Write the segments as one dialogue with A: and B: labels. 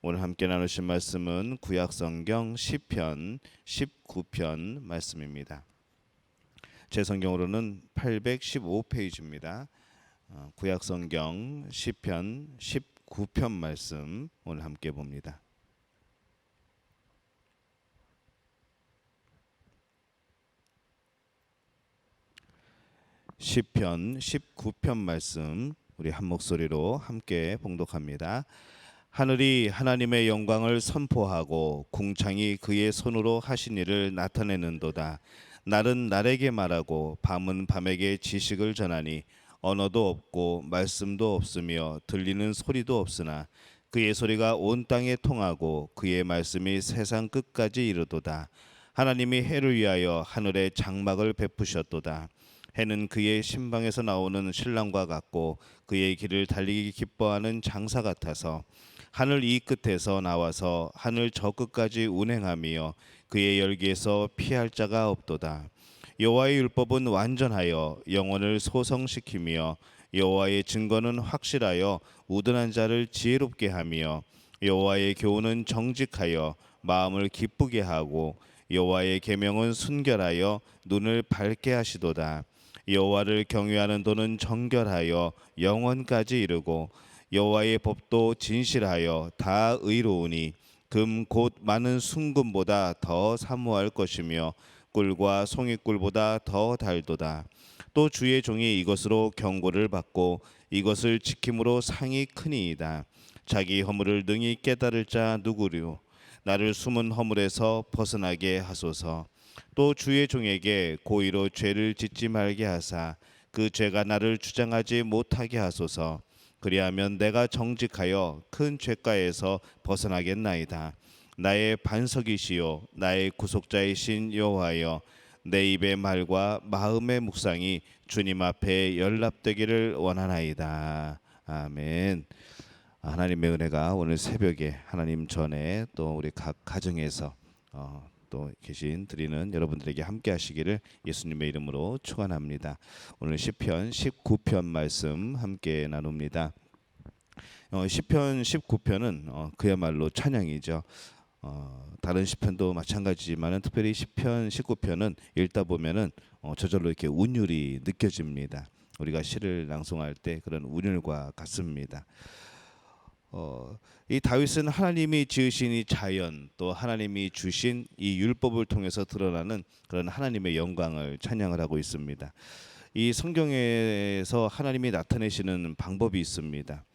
A: 오늘 함께 나누신 말씀은 구약성경 시편 19편 말씀입니다. 제 성경으로는 815페이지입니다. 구약성경 시편 19편 말씀 오늘 함께 봅니다. 시편 19편 말씀 우리 한 목소리로 함께 봉독합니다. 하늘이 하나님의 영광을 선포하고 궁창이 그의 손으로 하신 일을 나타내는도다. 날은 날에게 말하고 밤은 밤에게 지식을 전하니 언어도 없고 말씀도 없으며 들리는 소리도 없으나 그의 소리가 온 땅에 통하고 그의 말씀이 세상 끝까지 이르도다. 하나님이 해를 위하여 하늘에 장막을 베푸셨도다. 해는 그의 신방에서 나오는 신랑과 같고 그의 길을 달리기 기뻐하는 장사 같아서 하늘 이 끝에서 나와서 하늘 저 끝까지 운행하며 그의 열기에서 피할 자가 없도다. 여호와의 율법은 완전하여 영혼을 소성시키며 여호와의 증거는 확실하여 우둔한 자를 지혜롭게 하며 여호와의 교훈은 정직하여 마음을 기쁘게 하고 여호와의 계명은 순결하여 눈을 밝게 하시도다. 여호와를 경외하는 도는 정결하여 영원까지 이르고 여호와의 법도 진실하여 다 의로우니 금 곧 많은 순금보다 더 사모할 것이며 꿀과 송이꿀보다 더 달도다. 또 주의 종이 이것으로 경고를 받고 이것을 지킴으로 상이 크니이다. 자기 허물을 능히 깨달을 자 누구뇨? 나를 숨은 허물에서 벗어나게 하소서. 또 주의 종에게 고의로 죄를 짓지 말게 하사 그 죄가 나를 주장하지 못하게 하소서. 그리하면 내가 정직하여 큰 죄가에서 벗어나겠나이다. 나의 반석이시요 나의 구속자이신 여호와여, 내 입의 말과 마음의 묵상이 주님 앞에 연락되기를 원하나이다. 아멘. 하나님의 은혜가 오늘 새벽에 하나님 전에 또 우리 각 가정에서 또 계신 드리는 여러분들에게 함께 하시기를 예수님의 이름으로 축원합니다. 오늘 시편 19편 말씀 함께 나눕니다. 시편 19편은 그야말로 찬양이죠. 다른 시편도 마찬가지지만 특별히 시편 19편은 읽다 보면은 저절로 이렇게 운율이 느껴집니다. 우리가 시를 낭송할 때 그런 운율과 같습니다. 이 다윗은 하나님이 지으신 이 자연 또 하나님이 주신 이 율법을 통해서 드러나는 그런 하나님의 영광을 찬양을 하고 있습니다. 이 성경에서 하나님이 나타내시는 방법이 있습니다.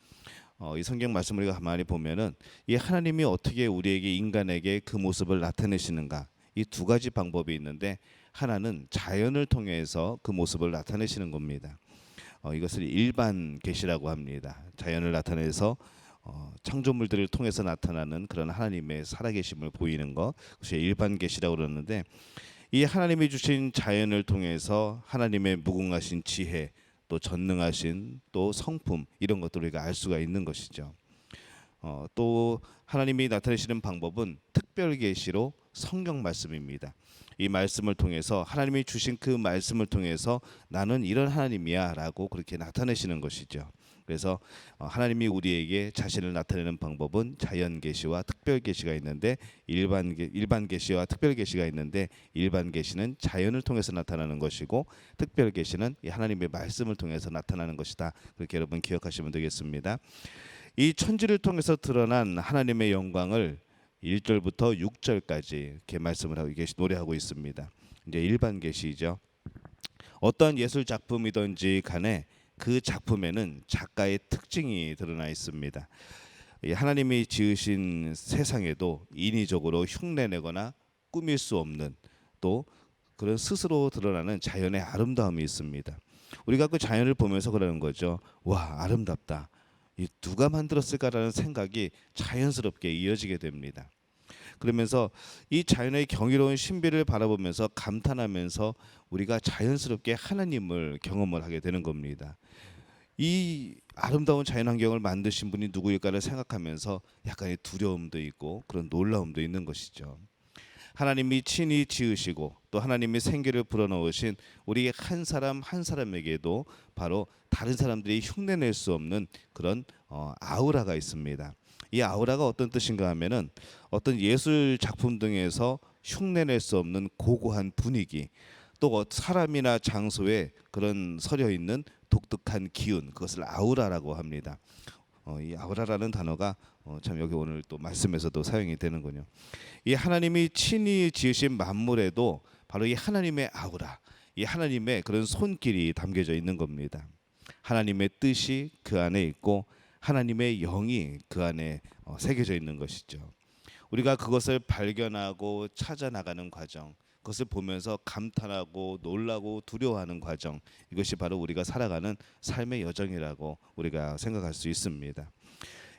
A: 이 성경 말씀을 우리가 가만히 보면은 이 하나님이 어떻게 우리에게 인간에게 그 모습을 나타내시는가, 이 두 가지 방법이 있는데 하나는 자연을 통해서 그 모습을 나타내시는 겁니다. 이것을 일반 계시라고 합니다. 자연을 나타내서 창조물들을 통해서 나타나는 그런 하나님의 살아계심을 보이는 것, 그것이 일반 계시라고 그러는데, 이 하나님이 주신 자연을 통해서 하나님의 무궁하신 지혜, 또 전능하신 또 성품, 이런 것들을 우리가 알 수가 있는 것이죠. 또 하나님이 나타내시는 방법은 특별 계시로 성경 말씀입니다. 이 말씀을 통해서 하나님이 주신 그 말씀을 통해서 나는 이런 하나님이야 라고 그렇게 나타내시는 것이죠. 그래서 하나님이 우리에게 자신을 나타내는 방법은 자연 계시와 특별 계시가 있는데, 일반 계시와 특별 계시가 있는데, 일반 계시는 자연을 통해서 나타나는 것이고 특별 계시는 하나님의 말씀을 통해서 나타나는 것이다. 그렇게 여러분 기억하시면 되겠습니다. 이 천지를 통해서 드러난 하나님의 영광을 1절부터 6절까지 이렇게 말씀을 하고 노래하고 있습니다. 이제 일반 계시죠. 어떠한 예술 작품이든지 간에 그 작품에는 작가의 특징이 드러나 있습니다. 하나님이 지으신 세상에도 인위적으로 흉내내거나 꾸밀 수 없는 또 그런 스스로 드러나는 자연의 아름다움이 있습니다. 우리가 그 자연을 보면서 그러는 거죠. 와, 아름답다. 이 누가 만들었을까라는 생각이 자연스럽게 이어지게 됩니다. 그러면서 이 자연의 경이로운 신비를 바라보면서 감탄하면서 우리가 자연스럽게 하나님을 경험을 하게 되는 겁니다. 이 아름다운 자연환경을 만드신 분이 누구일까를 생각하면서 약간의 두려움도 있고 그런 놀라움도 있는 것이죠. 하나님이 친히 지으시고 또 하나님이 생기를 불어넣으신 우리 한 사람 한 사람에게도 바로 다른 사람들이 흉내낼 수 없는 그런 아우라가 있습니다. 이 아우라가 어떤 뜻인가 하면은 어떤 예술 작품 등에서 흉내낼 수 없는 고고한 분위기, 또 사람이나 장소에 그런 서려 있는 독특한 기운, 그것을 아우라라고 합니다. 이 아우라라는 단어가 참 여기 오늘 또 말씀에서도 사용이 되는군요. 이 하나님이 친히 지으신 만물에도 바로 이 하나님의 아우라, 이 하나님의 그런 손길이 담겨져 있는 겁니다. 하나님의 뜻이 그 안에 있고 하나님의 영이 그 안에 새겨져 있는 것이죠. 우리가 그것을 발견하고 찾아 나가는 과정, 그것을 보면서 감탄하고 놀라고 두려워하는 과정, 이것이 바로 우리가 살아가는 삶의 여정이라고 우리가 생각할 수 있습니다.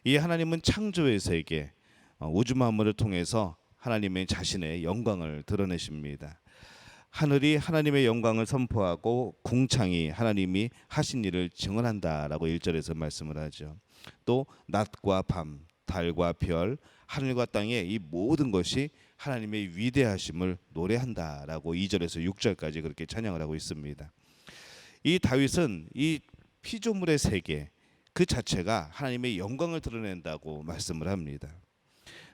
A: 이 하나님은 창조의 세계, 우주 만물을 통해서 하나님의 자신의 영광을 드러내십니다. 하늘이 하나님의 영광을 선포하고 궁창이 하나님이 하신 일을 증언한다라고 1절에서 말씀을 하죠. 또 낮과 밤, 달과 별, 하늘과 땅의 이 모든 것이 하나님의 위대하심을 노래한다라고 2절에서 6절까지 그렇게 찬양을 하고 있습니다. 이 다윗은 이 피조물의 세계 그 자체가 하나님의 영광을 드러낸다고 말씀을 합니다.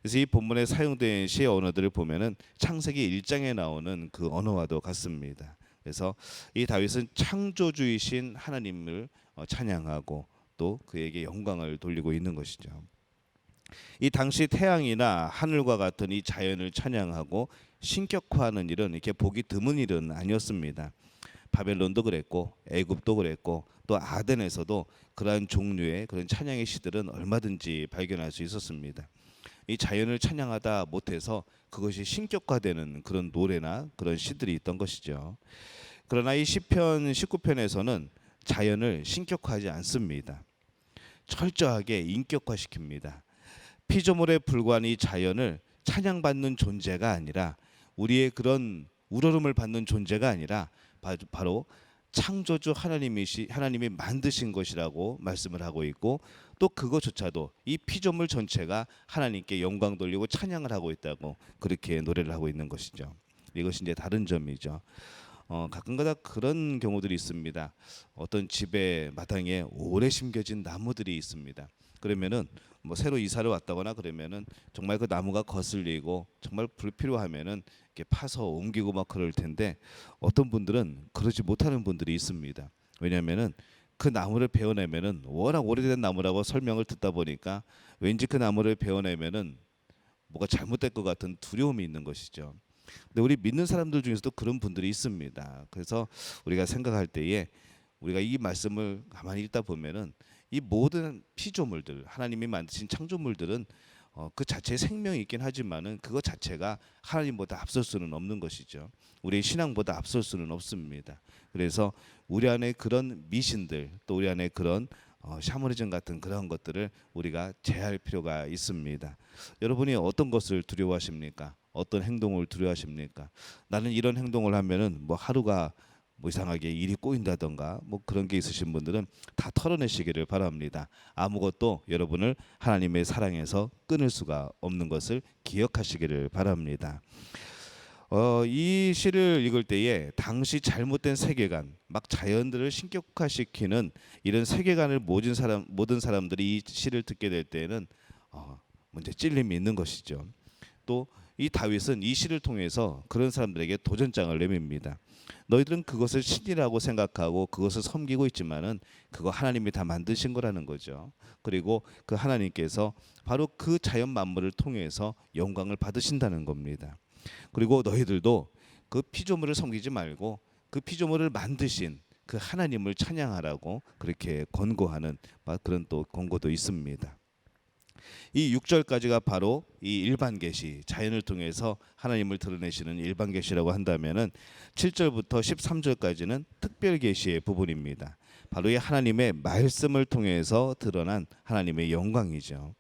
A: 그래서 이 본문에 사용된 시의 언어들을 보면은 창세기 1장에 나오는 그 언어와도 같습니다. 그래서 이 다윗은 창조주이신 하나님을 찬양하고 또 그에게 영광을 돌리고 있는 것이죠. 이 당시 태양이나 하늘과 같은 이 자연을 찬양하고 신격화하는 일은 이렇게 보기 드문 일은 아니었습니다. 바벨론도 그랬고 애굽도 그랬고 또 아덴에서도 그러한 종류의 그런 찬양의 시들은 얼마든지 발견할 수 있었습니다. 이 자연을 찬양하다 못해서 그것이 신격화되는 그런 노래나 그런 시들이 있던 것이죠. 그러나 이 시편 19편에서는 자연을 신격화하지 않습니다. 철저하게 인격화시킵니다. 피조물에 불과한 이 자연을 찬양받는 존재가 아니라 우리의 그런 우러름을 받는 존재가 아니라 바로 창조주 하나님이 만드신 것이라고 말씀을 하고 있고 또 그것조차도 이 피조물 전체가 하나님께 영광 돌리고 찬양을 하고 있다고 그렇게 노래를 하고 있는 것이죠. 이것이 이제 다른 점이죠. 가끔가다 그런 경우들이 있습니다. 어떤 집의 마당에 오래 심겨진 나무들이 있습니다. 그러면은 뭐 새로 이사를 왔다거나 그러면은 정말 그 나무가 거슬리고 정말 불필요하면은 이렇게 파서 옮기고 막 그럴 텐데 어떤 분들은 그러지 못하는 분들이 있습니다. 왜냐하면은 그 나무를 베어내면은 워낙 오래된 나무라고 설명을 듣다 보니까 왠지 그 나무를 베어내면은 뭐가 잘못될 것 같은 두려움이 있는 것이죠. 근데 우리 믿는 사람들 중에서도 그런 분들이 있습니다. 그래서 우리가 생각할 때에 우리가 이 말씀을 가만히 읽다 보면은 이 모든 피조물들, 하나님이 만드신 창조물들은 그 자체에 생명이 있긴 하지만은 그것 자체가 하나님보다 앞설 수는 없는 것이죠. 우리의 신앙보다 앞설 수는 없습니다. 그래서 우리 안에 그런 미신들, 또 우리 안에 그런 샤머니즘 같은 그런 것들을 우리가 제할 필요가 있습니다. 여러분이 어떤 것을 두려워하십니까? 어떤 행동을 두려워하십니까? 나는 이런 행동을 하면은 뭐 하루가 뭐 이상하게 일이 꼬인다던가 뭐 그런 게 있으신 분들은 다 털어내시기를 바랍니다. 아무것도 여러분을 하나님의 사랑에서 끊을 수가 없는 것을 기억하시기를 바랍니다. 이 시를 읽을 때에 당시 잘못된 세계관, 막 자연들을 신격화시키는 이런 세계관을 모든 사람들이 이 시를 듣게 될 때에는 먼저 찔림이 있는 것이죠. 또 이 다윗은 이 시를 통해서 그런 사람들에게 도전장을 내밉니다. 너희들은 그것을 신이라고 생각하고 그것을 섬기고 있지만은 그거 하나님이 다 만드신 거라는 거죠. 그리고 그 하나님께서 바로 그 자연 만물을 통해서 영광을 받으신다는 겁니다. 그리고 너희들도 그 피조물을 섬기지 말고 그 피조물을 만드신 그 하나님을 찬양하라고 그렇게 권고하는 그런 또 권고도 있습니다. 이 6절까지가 바로 이 일반 계시, 자연을 통해서 하나님을 드러내시는 일반 계시라고 한다면은 7절부터 13절까지는 특별 계시의 부분입니다. 바로 이 하나님의 말씀을 통해서 드러난 하나님의 영광이죠.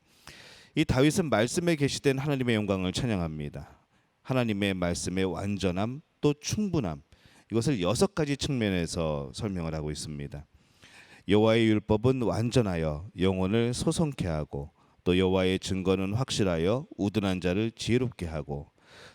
A: 이 다윗은 말씀에 계시된 하나님의 영광을 찬양합니다. 하나님의 말씀의 완전함 또 충분함, 이것을 6가지 측면에서 설명을 하고 있습니다. 여호와의 율법은 완전하여 영혼을 소성케 하고 또 여호와의 증거는 확실하여 우둔한 자를 지혜롭게 하고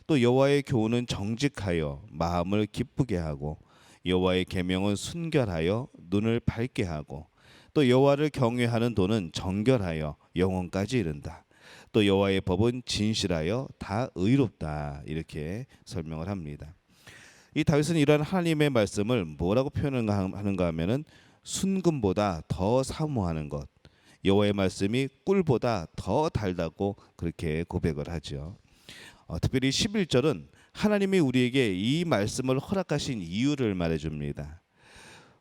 A: 또 여호와의 교훈은 정직하여 마음을 기쁘게 하고 여호와의 계명은 순결하여 눈을 밝게 하고 또 여호와를 경외하는 도는 정결하여 영혼까지 이른다. 또 여호와의 법은 진실하여 다 의롭다. 이렇게 설명을 합니다. 이 다윗은 이러한 하나님의 말씀을 뭐라고 표현하는가 하면은 순금보다 더 사모하는 것, 여호와의 말씀이 꿀보다 더 달다고 그렇게 고백을 하죠. 특별히 11절은 하나님이 우리에게 이 말씀을 허락하신 이유를 말해줍니다.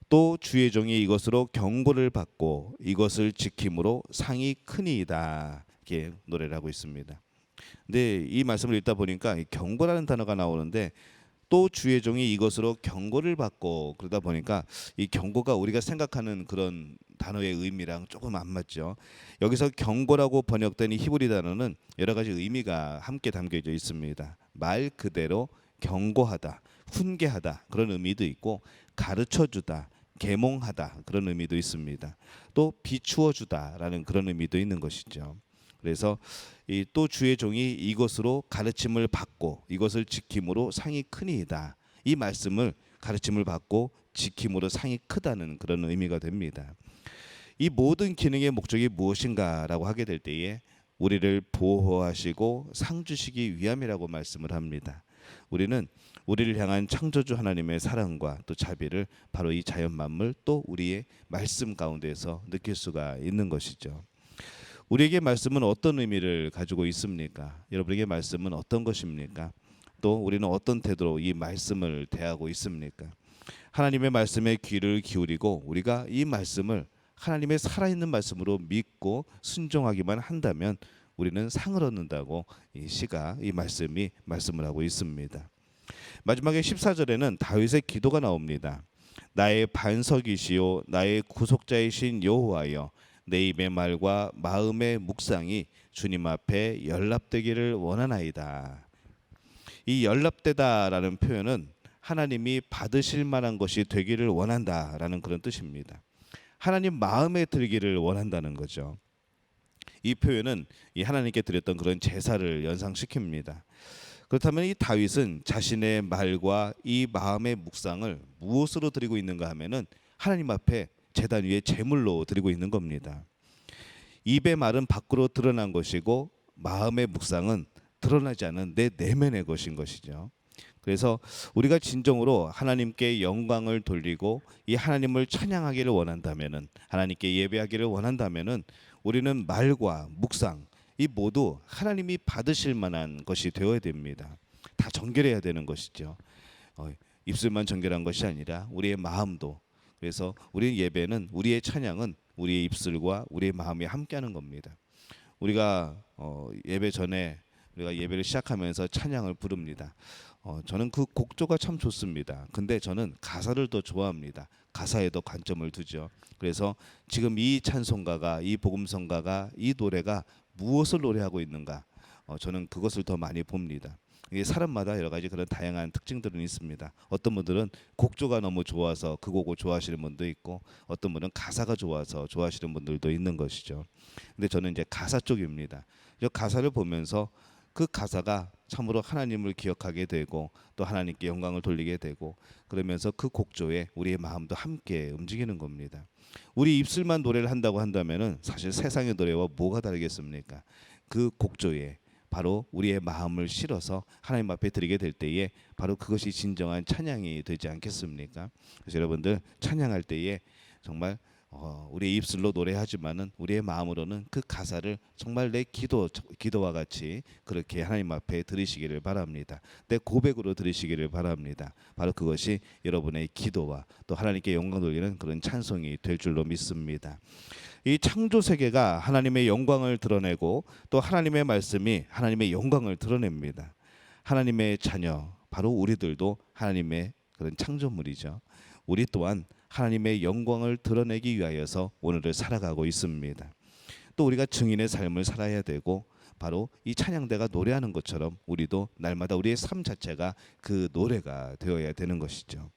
A: 또 주의 종이 이것으로 경고를 받고 이것을 지킴으로 상이 크니이다. 이렇게 노래를 하고 있습니다. 근데 이 말씀을 읽다 보니까 경고라는 단어가 나오는데 또 주의 종이 이것으로 경고를 받고 그러다 보니까 이 경고가 우리가 생각하는 그런 단어의 의미랑 조금 안 맞죠. 여기서 경고라고 번역된 이 히브리 단어는 여러 가지 의미가 함께 담겨져 있습니다. 말 그대로 경고하다, 훈계하다 그런 의미도 있고 가르쳐주다, 계몽하다 그런 의미도 있습니다. 또 비추어주다라는 그런 의미도 있는 것이죠. 그래서 이 또 주의 종이 이것으로 가르침을 받고 이것을 지킴으로 상이 크니이다. 이 말씀을 가르침을 받고 지킴으로 상이 크다는 그런 의미가 됩니다. 이 모든 기능의 목적이 무엇인가라고 하게 될 때에 우리를 보호하시고 상 주시기 위함이라고 말씀을 합니다. 우리는 우리를 향한 창조주 하나님의 사랑과 또 자비를 바로 이 자연 만물 또 우리의 말씀 가운데서 느낄 수가 있는 것이죠. 우리에게 말씀은 어떤 의미를 가지고 있습니까? 여러분에게 말씀은 어떤 것입니까? 또 우리는 어떤 태도로 이 말씀을 대하고 있습니까? 하나님의 말씀에 귀를 기울이고 우리가 이 말씀을 하나님의 살아있는 말씀으로 믿고 순종하기만 한다면 우리는 상을 얻는다고 이 말씀이 말씀을 하고 있습니다. 마지막에 14절에는 다윗의 기도가 나옵니다. 나의 반석이시요 나의 구속자이신 여호와여 내 입의 말과 마음의 묵상이 주님 앞에 연락되기를 원하나이다. 이 연락되다라는 표현은 하나님이 받으실 만한 것이 되기를 원한다라는 그런 뜻입니다. 하나님 마음에 들기를 원한다는 거죠. 이 표현은 이 하나님께 드렸던 그런 제사를 연상시킵니다. 그렇다면 이 다윗은 자신의 말과 이 마음의 묵상을 무엇으로 드리고 있는가 하면은 하나님 앞에 제단 위에 제물로 드리고 있는 겁니다. 입의 말은 밖으로 드러난 것이고 마음의 묵상은 드러나지 않은 내 내면의 것인 것이죠. 그래서 우리가 진정으로 하나님께 영광을 돌리고 이 하나님을 찬양하기를 원한다면은 하나님께 예배하기를 원한다면은 우리는 말과 묵상 이 모두 하나님이 받으실 만한 것이 되어야 됩니다. 다 정결해야 되는 것이죠. 입술만 정결한 것이 아니라 우리의 마음도. 그래서 우리의 예배는 우리의 찬양은 우리의 입술과 우리의 마음이 함께하는 겁니다. 우리가 예배 전에 우리가 예배를 시작하면서 찬양을 부릅니다. 저는 그 곡조가 참 좋습니다. 근데 저는 가사를 더 좋아합니다. 가사에 더 관점을 두죠. 그래서 지금 이 찬송가가 이 복음성가가 이 노래가 무엇을 노래하고 있는가 저는 그것을 더 많이 봅니다. 이게 사람마다 여러 가지 그런 다양한 특징들은 있습니다. 어떤 분들은 곡조가 너무 좋아서 그 곡을 좋아하시는 분도 있고 어떤 분은 가사가 좋아서 좋아하시는 분들도 있는 것이죠. 근데 저는 이제 가사 쪽입니다. 가사를 보면서 그 가사가 참으로 하나님을 기억하게 되고 또 하나님께 영광을 돌리게 되고 그러면서 그 곡조에 우리의 마음도 함께 움직이는 겁니다. 우리 입술만 노래를 한다고 한다면은 사실 세상의 노래와 뭐가 다르겠습니까? 그 곡조에 바로 우리의 마음을 실어서 하나님 앞에 드리게 될 때에 바로 그것이 진정한 찬양이 되지 않겠습니까? 그래서 여러분들 찬양할 때에 정말 우리의 입술로 노래하지만은 우리의 마음으로는 그 가사를 정말 내 기도와 같이 그렇게 하나님 앞에 드리시기를 바랍니다. 내 고백으로 드리시기를 바랍니다. 바로 그것이 여러분의 기도와 또 하나님께 영광 돌리는 그런 찬송이 될 줄로 믿습니다. 이 창조 세계가 하나님의 영광을 드러내고 또 하나님의 말씀이 하나님의 영광을 드러냅니다. 하나님의 자녀 바로 우리들도 하나님의 그런 창조물이죠. 우리 또한 하나님의 영광을 드러내기 위하여서 오늘을 살아가고 있습니다. 또 우리가 증인의 삶을 살아야 되고 바로 이 찬양대가 노래하는 것처럼 우리도 날마다 우리의 삶 자체가 그 노래가 되어야 되는 것이죠.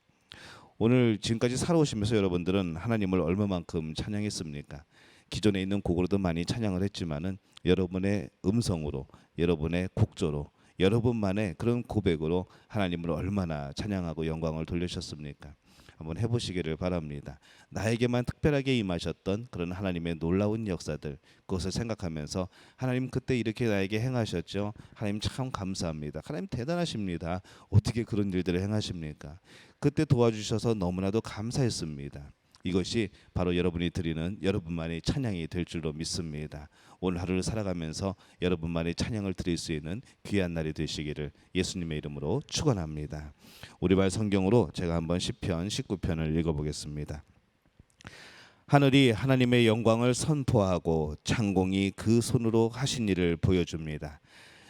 A: 오늘 지금까지 살아오시면서 여러분들은 하나님을 얼마만큼 찬양했습니까? 기존에 있는 곡으로도 많이 찬양을 했지만은 여러분의 음성으로 여러분의 곡조로 여러분만의 그런 고백으로 하나님을 얼마나 찬양하고 영광을 돌리셨습니까? 한번 해보시기를 바랍니다. 나에게만 특별하게 임하셨던 그런 하나님의 놀라운 역사들, 그것을 생각하면서 하나님 그때 이렇게 나에게 행하셨죠. 하나님 참 감사합니다. 하나님 대단하십니다. 어떻게 그런 일들을 행하십니까? 그때 도와주셔서 너무나도 감사했습니다. 이것이 바로 여러분이 드리는 여러분만의 찬양이 될 줄로 믿습니다. 오늘 하루를 살아가면서 여러분만의 찬양을 드릴 수 있는 귀한 날이 되시기를 예수님의 이름으로 축원합니다. 우리말 성경으로 제가 한번 시편 19편을 읽어보겠습니다. 하늘이 하나님의 영광을 선포하고 창공이 그 손으로 하신 일을 보여줍니다.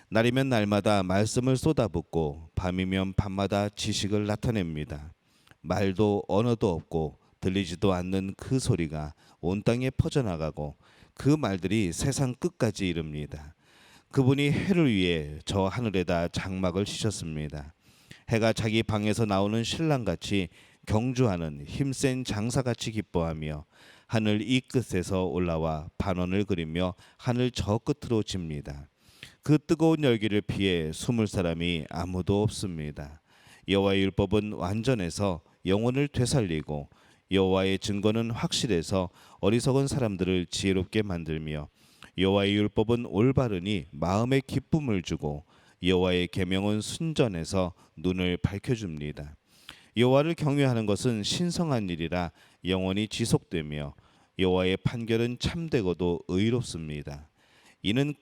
A: 날이면 날마다 말씀을 쏟아붓고 밤이면 밤마다 지식을 나타냅니다. 말도 언어도 없고 들리지도 않는 그 소리가 온 땅에 퍼져나가고 그 말들이 세상 끝까지 이릅니다. 그분이 해를 위해 저 하늘에다 장막을 치셨습니다. 해가 자기 방에서 나오는 신랑같이 경주하는 힘센 장사같이 기뻐하며 하늘 이 끝에서 올라와 반원을 그리며 하늘 저 끝으로 집니다. 그 뜨거운 열기를 피해 숨을 사람이 아무도 없습니다. 여호와의 율법은 완전해서 영혼을 되살리고 여호와의 증거는 확실해서 어리석은 사람들을 지혜롭게 만들며 여호와의 율법은 올바르니 마음에 기쁨을 주고 여호와의 계명은 순전해서 눈을 밝혀줍니다. 여호와를 경외하는 것은 신성한 일이라 영원히 지속되며 여호와의 판결은 참되고도 의롭습니다. 이는